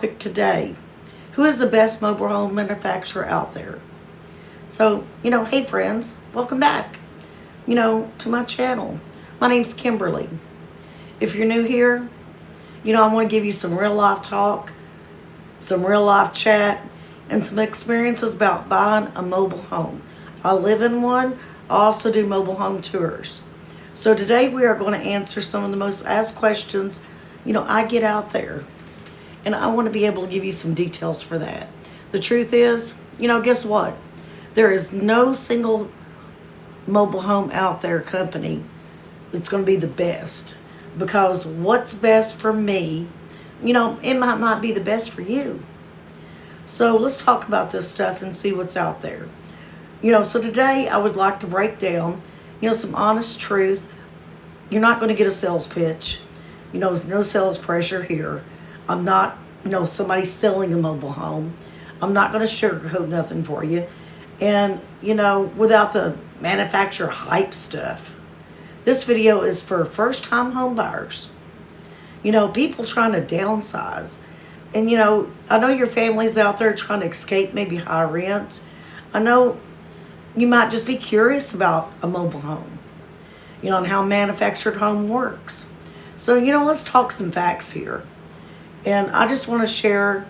topic today. Who is the best mobile home manufacturer out there? So, hey friends, welcome back, to my channel. My name's Kimberly. If you're new here, I want to give you some real life talk, some real life chat, and some experiences about buying a mobile home. I live in one. I also do mobile home tours. So today we are going to answer some of the most asked questions, I get out there. And I want to be able to give you some details for that. The truth is, guess what? There is no single mobile home out there company that's going to be the best. Because what's best for me, it might not be the best for you. So let's talk about this stuff and see what's out there. So today I would like to break down, some honest truth. You're not going to get a sales pitch. There's no sales pressure here. I'm not, somebody selling a mobile home. I'm not going to sugarcoat nothing for you. And, without the manufacturer hype stuff. This video is for first-time home buyers. People trying to downsize. And, I know your family's out there trying to escape maybe high rent. I know you might just be curious about a mobile home, and how a manufactured home works. So, let's talk some facts here. And I just want to share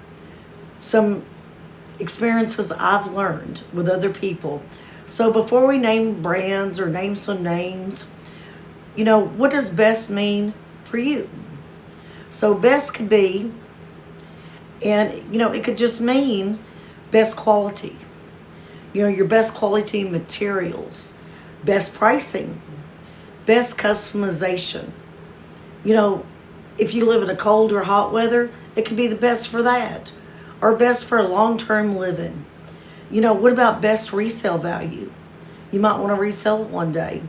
some experiences I've learned with other people. So before we name brands or name some names, what does best mean for you? So best could be, and it could just mean best quality. Your best quality materials, best pricing, best customization. If you live in a cold or hot weather, it could be the best for that. Or best for long-term living. What about best resale value? You might want to resell it one day.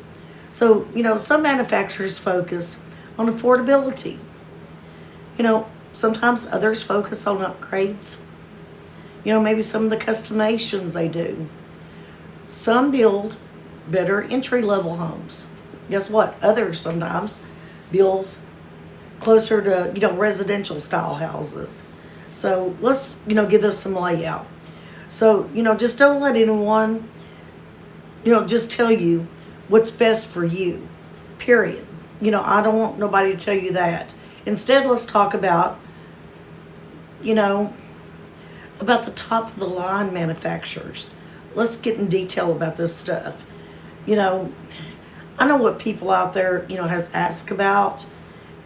So, some manufacturers focus on affordability. Sometimes others focus on upgrades. Maybe some of the customizations they do. Some build better entry-level homes. Guess what? Others sometimes builds closer to, residential style houses. So let's, give this some layout. So, just don't let anyone, just tell you what's best for you, period. I don't want nobody to tell you that. Instead, let's talk about, about the top of the line manufacturers. Let's get in detail about this stuff. I know what people out there, has asked about.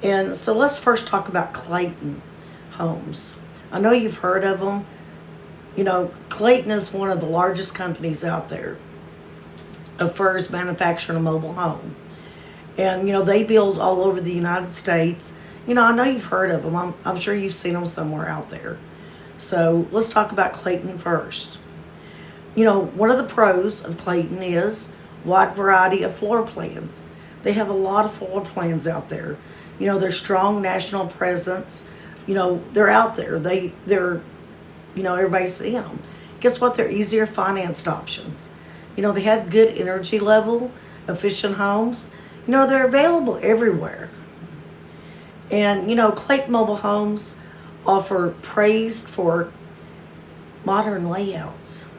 And so let's first talk about Clayton Homes. I know you've heard of them. Clayton is one of the largest companies out there of first manufacturing a mobile home. And, they build all over the United States. I know you've heard of them. I'm sure you've seen them somewhere out there. So let's talk about Clayton first. One of the pros of Clayton is wide variety of floor plans. They have a lot of floor plans out there. Their strong national presence. They're out there. They're, everybody's seeing them. Guess what? They're easier financed options. They have good energy level, efficient homes. They're available everywhere. And, Clayton Mobile Homes offer praised for modern layouts,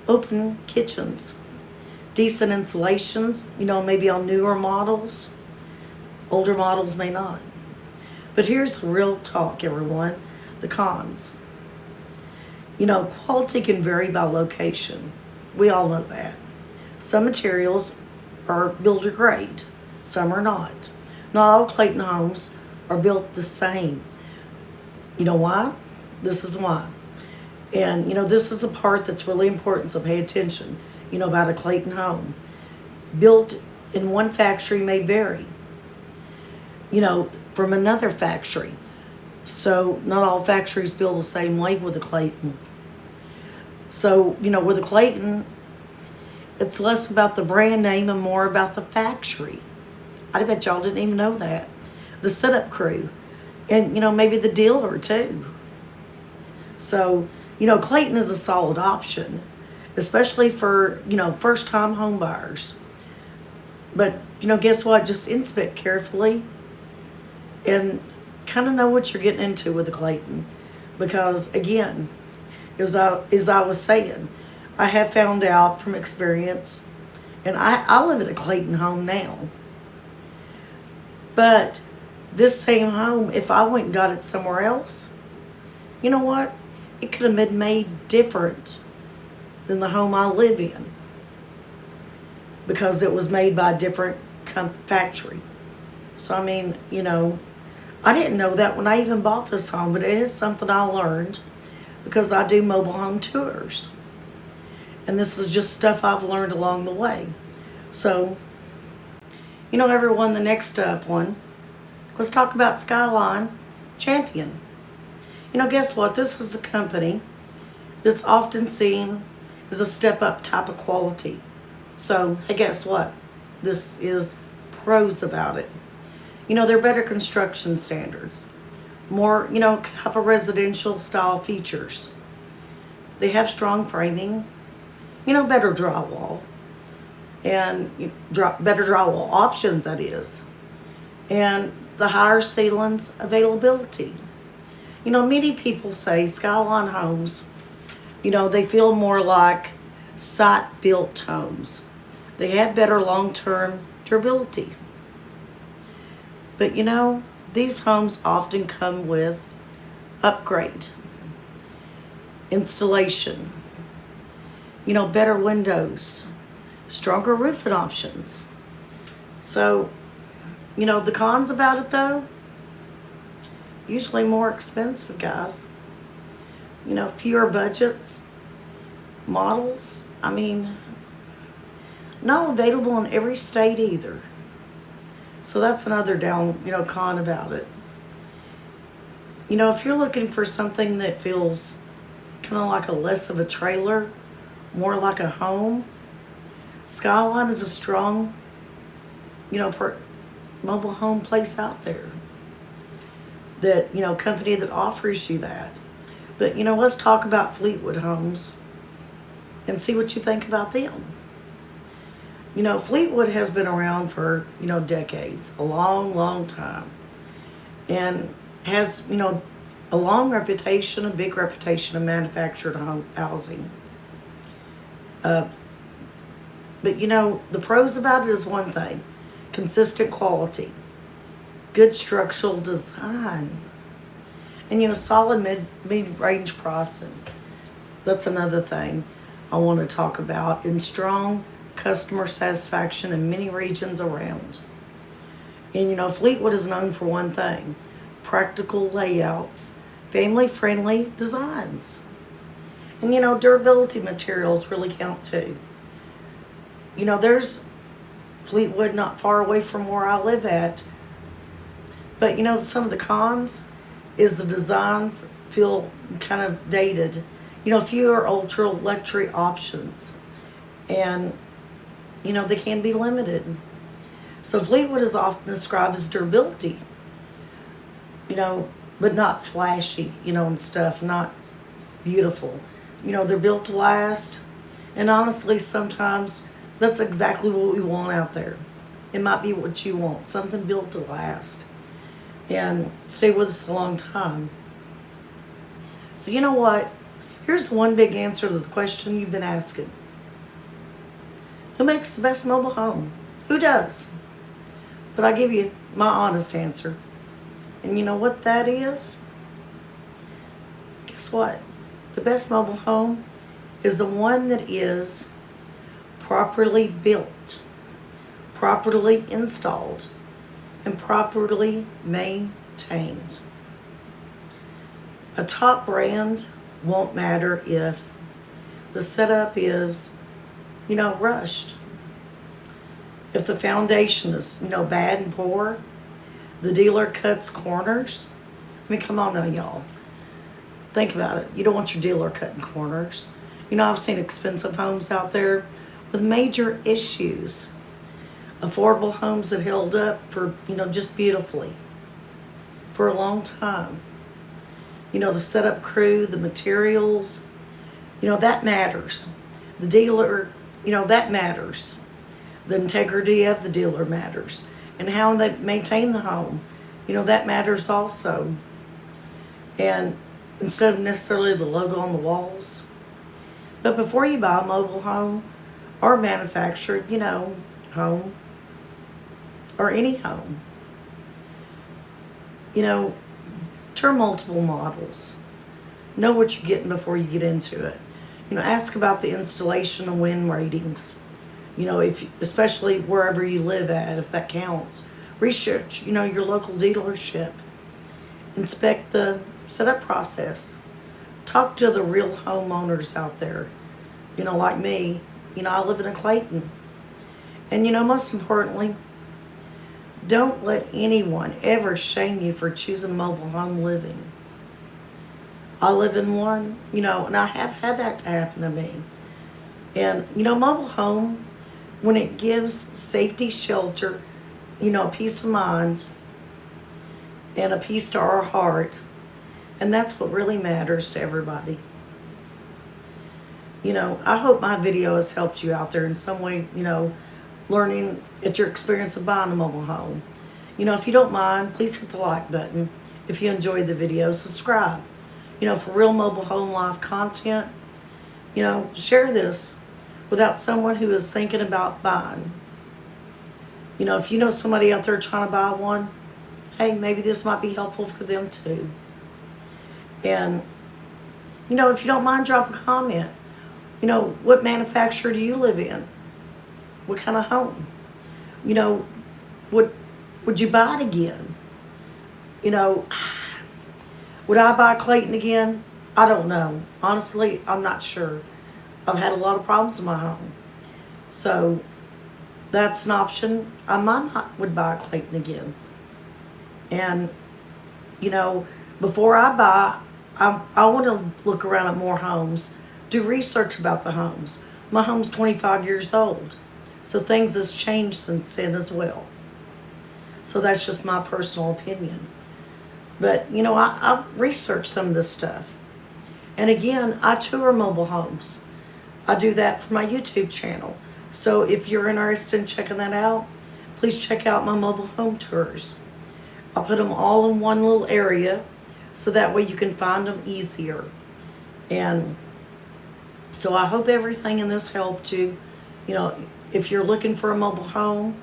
open kitchens, decent insulations, maybe on newer models. Older models may not. But here's the real talk, everyone. The cons. Quality can vary by location. We all know that. Some materials are builder grade. Some are not. Not all Clayton homes are built the same. You know why? This is why. And, this is the part that's really important, so pay attention, about a Clayton home. Built in one factory may vary, from another factory. So not all factories build the same way with a Clayton. So, with a Clayton, it's less about the brand name and more about the factory. I bet y'all didn't even know that. The setup crew. And, maybe the dealer too. So, Clayton is a solid option, especially for, first-time home buyers. But, guess what? Just inspect carefully and kind of know what you're getting into with the Clayton. Because again, as I was saying, I have found out from experience, and I live in a Clayton home now. But this same home, if I went and got it somewhere else, you know what? It could have been made different than the home I live in, because it was made by a different factory. So, I mean, I didn't know that when I even bought this home, but it is something I learned because I do mobile home tours. And this is just stuff I've learned along the way. So, everyone, the next up one, let's talk about Skyline Champion. Guess what? This is a company that's often seen as a step-up type of quality. So, hey, guess what? This is pros about it. They're better construction standards. More, type of residential style features. They have strong framing. Better drywall. And better drywall options, that is. And the higher ceilings availability. Many people say Skyline Homes, they feel more like site-built homes. They have better long-term durability. But these homes often come with upgrade, installation, better windows, stronger roofing options. So, the cons about it though, usually more expensive, guys. Fewer budgets, models. I mean, not available in every state either. So that's another con about it. If you're looking for something that feels kind of like less of a trailer, more like a home, Skyline is a strong, mobile home place out there. That, company that offers you that. But, let's talk about Fleetwood Homes and see what you think about them. Fleetwood has been around for, decades, a long, long time. And has, a long reputation, a big reputation of manufactured housing. But, the pros about it is one thing. Consistent quality. Good structural design. And, solid mid-range pricing. That's another thing I want to talk about. And strong customer satisfaction in many regions around. And Fleetwood is known for one thing: practical layouts, family-friendly designs. And durability materials really count too. There's Fleetwood not far away from where I live at. But some of the cons is the designs feel kind of dated. Fewer ultra luxury options. And they can be limited. So Fleetwood is often described as durability, but not flashy, and stuff, not beautiful. They're built to last. And honestly, sometimes that's exactly what we want out there. It might be what you want, something built to last and stay with us a long time. So you know what? Here's one big answer to the question you've been asking. Who makes the best mobile home? Who does? But I'll give you my honest answer. And you know what that is? Guess what? The best mobile home is the one that is properly built, properly installed, and properly maintained. A top brand won't matter if the setup is rushed. If the foundation is, bad and poor, the dealer cuts corners. I mean, come on now, y'all. Think about it. You don't want your dealer cutting corners. I've seen expensive homes out there with major issues. Affordable homes that held up for, just beautifully for a long time. The setup crew, the materials, that matters. The dealer, that matters. The integrity of the dealer matters. And how they maintain the home, that matters also. And, instead of necessarily the logo on the walls. But before you buy a mobile home or manufactured, home or any home, turn multiple models. Know what you're getting before you get into it. Ask about the installation and win ratings. Especially wherever you live at, if that counts. Research, your local dealership. Inspect the setup process. Talk to the real homeowners out there. Like me. I live in Clayton. And most importantly, don't let anyone ever shame you for choosing mobile home living. I live in one, and I have had that to happen to me. And, mobile home, when it gives safety, shelter, peace of mind, and a peace to our heart, and that's what really matters to everybody. I hope my video has helped you out there in some way, learning at your experience of buying a mobile home. If you don't mind, please hit the like button. If you enjoyed the video, subscribe. For real mobile home life content, share this without someone who is thinking about buying. If you know somebody out there trying to buy one, hey, maybe this might be helpful for them too. And, if you don't mind, drop a comment. What manufacturer do you live in? What kind of home? Would you buy it again? Would I buy Clayton again? I don't know. Honestly, I'm not sure. I've had a lot of problems in my home. So that's an option. I might not would buy Clayton again. And, before I buy, I want to look around at more homes, do research about the homes. My home's 25 years old. So things has changed since then as well. So that's just my personal opinion. But, I've researched some of this stuff. And again, I tour mobile homes. I do that for my YouTube channel. So if you're interested in checking that out, please check out my mobile home tours. I'll put them all in one little area so that way you can find them easier. And so I hope everything in this helped you. If you're looking for a mobile home,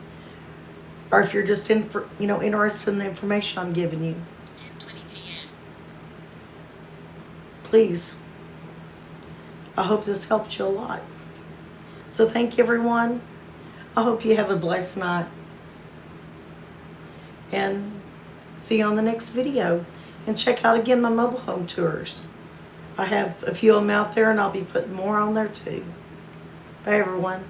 or if you're just interested in the information I'm giving you, 10:20 p.m. please, I hope this helped you a lot. So thank you, everyone. I hope you have a blessed night. And see you on the next video. And check out again my mobile home tours. I have a few of them out there, and I'll be putting more on there too. Bye, everyone.